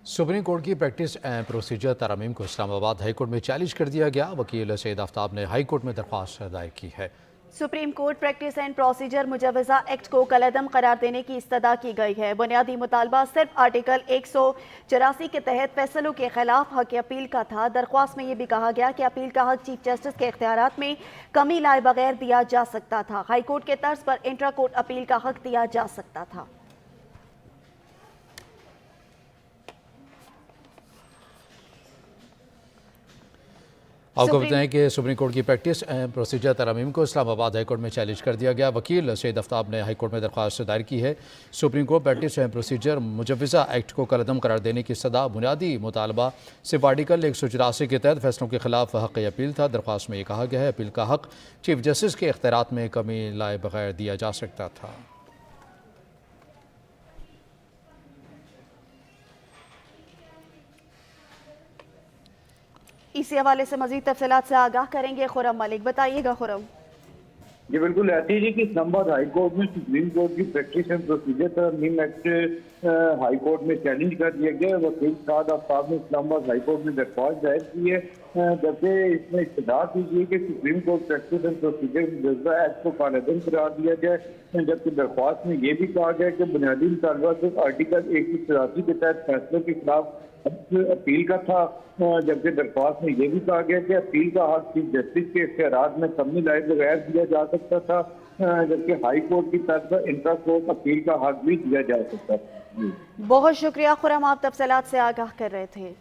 Supreme court की practice and procedure तरमीम को इस्लामाबाद हाई कोर्ट में चैलेंज कर दिया गया। वकील सैयद आफ्ताब ने हाई कोर्ट में दरख्वास्त दायर की है। Supreme Court practice and procedure मुजवजा एक्ट को कलअदम करार देने की इस्तदा की गई है। बुनियादी मुतालबा सिर्फ आर्टिकल 184 के तहत फैसलों के खिलाफ हक अपील का था। दरख्वास्त में यह भी कहा गया कि अपील का हक चीफ जस्टिस के इख्तियारात में कमी लाए बगैर दिया जा सकता था। हाई कोर्ट के तर्ज पर इंट्रा कोर्ट अपील का हक दिया जा सकता था। आपको बताएं कि सुप्रीम कोर्ट की प्रैक्टिस एंड प्रोसीजर तरमीम को इस्लामाबाद हाई कोर्ट में चैलेंज कर दिया गया। वकील सैयद आफ्ताब ने हाई कोर्ट में दरख्वास्त दायर की है। Supreme Court practice and procedure मुजवजा एक्ट को कलअदम करार देने की सदा बुनियादी मुतालबा सिर्फ आर्टिकल 184 के तहत फैसलों के खिलाफ हक अपील था। दरख्वास्त में यह कहा गया है अपील का हक चीफ जस्टिस के इख्तियारात में कमी लाए बगैर दिया जा सकता था। इसी हवाले से मजीद तफसीलात से आगाह करेंगे खुरम मलिक। बताइएगा खुरम। जी बिल्कुल ऐसी जी कि इस्लामाबाद हाई कोर्ट में सुप्रीम कोर्ट की प्रैक्टिस एंड प्रोसीजर तरमीम एक्ट हाई कोर्ट में चैलेंज कर दिया गया। वकील सैयद आफ्ताब ने इस्लामाबाद हाई कोर्ट में दरख्वास्त दायर की है, जबकि इसमें इस्तदा कीजिए कि Supreme Court practice and procedure मुजवजा एक्ट को कलअदम करार दिया जाए। जबकि दरख्वास्त में यह भी कहा गया कि बुनियादी मुतालबा सिर्फ आर्टिकल 184 के तहत फैसलों के खिलाफ अपील का था। जबकि दरख्वास्त में यह भी कहा गया कि अपील का हक चीफ जस्टिस के इख्तियारात में कमी लाए बगैर दिया जा सकता था। जबकि हाई कोर्ट की तरफ पर इंट्रा कोर्ट अपील का हक भी दिया जा सकता था। बहुत शुक्रिया खुरम, आप तफसीलात से आगाह कर रहे थे।